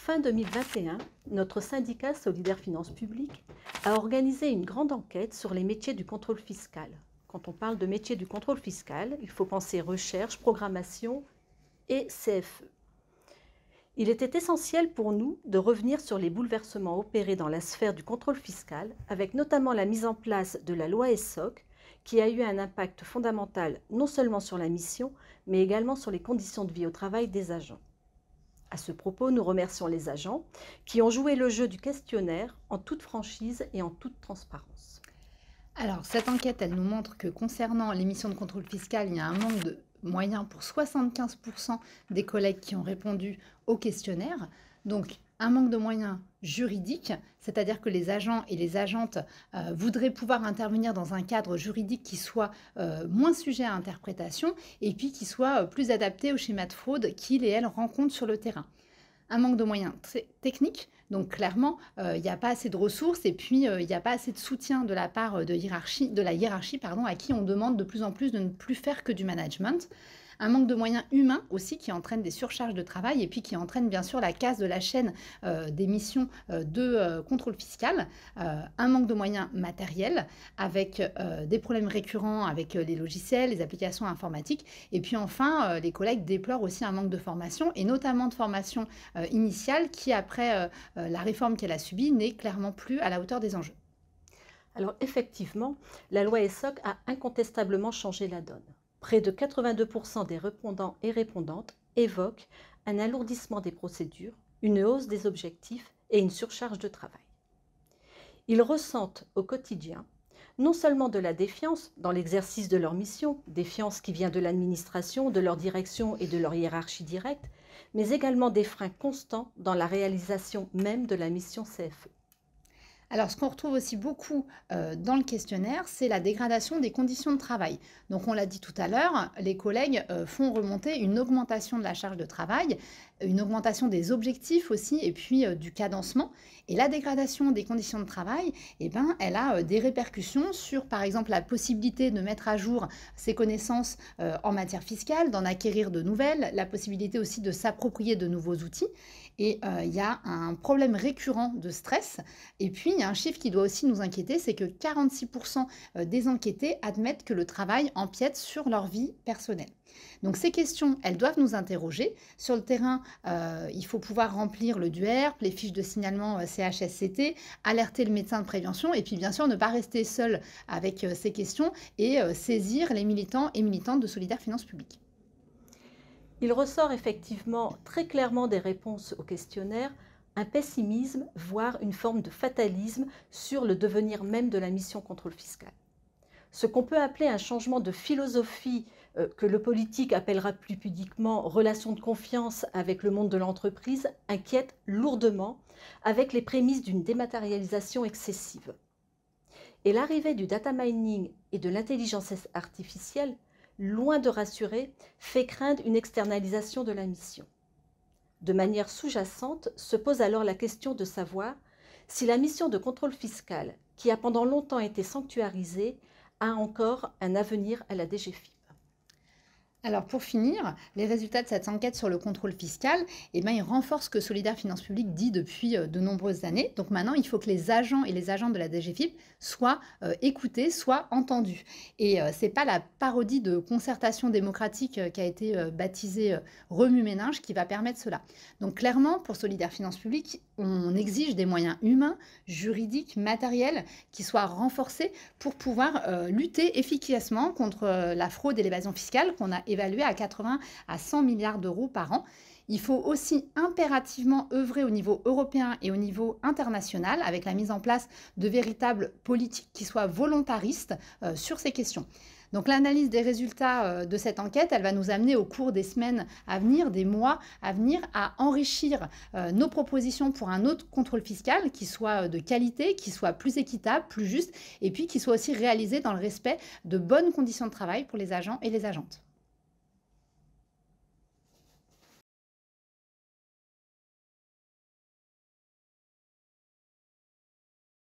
Fin 2021, notre syndicat Solidaires Finances Publiques a organisé une grande enquête sur les métiers du contrôle fiscal. Quand on parle de métiers du contrôle fiscal, il faut penser recherche, programmation et CFE. Il était essentiel pour nous de revenir sur les bouleversements opérés dans la sphère du contrôle fiscal, avec notamment la mise en place de la loi ESSOC, qui a eu un impact fondamental non seulement sur la mission, mais également sur les conditions de vie au travail des agents. À ce propos, nous remercions les agents qui ont joué le jeu du questionnaire en toute franchise et en toute transparence. Alors, cette enquête, elle nous montre que concernant les missions de contrôle fiscal, il y a un manque de moyens pour 75% des collègues qui ont répondu au questionnaire. Donc, un manque de moyens juridiques, c'est-à-dire que les agents et les agentes voudraient pouvoir intervenir dans un cadre juridique qui soit moins sujet à interprétation et puis qui soit plus adapté aux schémas de fraude qu'ils et elles rencontrent sur le terrain. Un manque de moyens techniques, donc clairement, il n'y a pas assez de ressources et puis il n'y a pas assez de soutien de la part de la hiérarchie à qui on demande de plus en plus de ne plus faire que du management. Un manque de moyens humains aussi qui entraîne des surcharges de travail et puis qui entraîne bien sûr la casse de la chaîne des missions de contrôle fiscal. Un manque de moyens matériels avec des problèmes récurrents avec les logiciels, les applications informatiques. Et puis enfin, les collègues déplorent aussi un manque de formation et notamment de formation initiale qui, après la réforme qu'elle a subie, n'est clairement plus à la hauteur des enjeux. Alors effectivement, la loi ESSOC a incontestablement changé la donne. Près de 82% des répondants et répondantes évoquent un alourdissement des procédures, une hausse des objectifs et une surcharge de travail. Ils ressentent au quotidien non seulement de la défiance dans l'exercice de leur mission, défiance qui vient de l'administration, de leur direction et de leur hiérarchie directe, mais également des freins constants dans la réalisation même de la mission CFE. Alors, ce qu'on retrouve aussi beaucoup dans le questionnaire, c'est la dégradation des conditions de travail. Donc, on l'a dit tout à l'heure, les collègues font remonter une augmentation de la charge de travail, une augmentation des objectifs aussi, et puis du cadencement. Et la dégradation des conditions de travail, eh ben, elle a des répercussions sur, par exemple, la possibilité de mettre à jour ses connaissances en matière fiscale, d'en acquérir de nouvelles, la possibilité aussi de s'approprier de nouveaux outils. Et il y a un problème récurrent de stress. Et puis, il y a un chiffre qui doit aussi nous inquiéter, c'est que 46% des enquêtés admettent que le travail empiète sur leur vie personnelle. Donc ces questions, elles doivent nous interroger. Sur le terrain, il faut pouvoir remplir le DUERP, les fiches de signalement CHSCT, alerter le médecin de prévention et puis bien sûr ne pas rester seul avec ces questions et saisir les militants et militantes de Solidaires Finances Publiques. Il ressort effectivement très clairement des réponses au questionnaire un pessimisme, voire une forme de fatalisme sur le devenir même de la mission contrôle fiscal. Ce qu'on peut appeler un changement de philosophie que le politique appellera plus pudiquement relation de confiance avec le monde de l'entreprise inquiète lourdement avec les prémices d'une dématérialisation excessive. Et l'arrivée du data mining et de l'intelligence artificielle, loin de rassurer, fait craindre une externalisation de la mission. De manière sous-jacente se pose alors la question de savoir si la mission de contrôle fiscal, qui a pendant longtemps été sanctuarisée, a encore un avenir à la DGFiP. Alors pour finir, les résultats de cette enquête sur le contrôle fiscal, ils renforcent ce que Solidaires Finances Publiques dit depuis de nombreuses années. Donc maintenant, il faut que les agents et les agentes de la DGFiP soient écoutés, soient entendus. Et ce n'est pas la parodie de concertation démocratique qui a été baptisée remue-ménage qui va permettre cela. Donc clairement, pour Solidaires Finances Publiques, on exige des moyens humains, juridiques, matériels qui soient renforcés pour pouvoir lutter efficacement contre la fraude et l'évasion fiscale qu'on a évalué à 80 à 100 milliards d'euros par an. Il faut aussi impérativement œuvrer au niveau européen et au niveau international avec la mise en place de véritables politiques qui soient volontaristes sur ces questions. Donc l'analyse des résultats de cette enquête, elle va nous amener au cours des semaines à venir, des mois à venir, à enrichir nos propositions pour un autre contrôle fiscal qui soit de qualité, qui soit plus équitable, plus juste et puis qui soit aussi réalisé dans le respect de bonnes conditions de travail pour les agents et les agentes.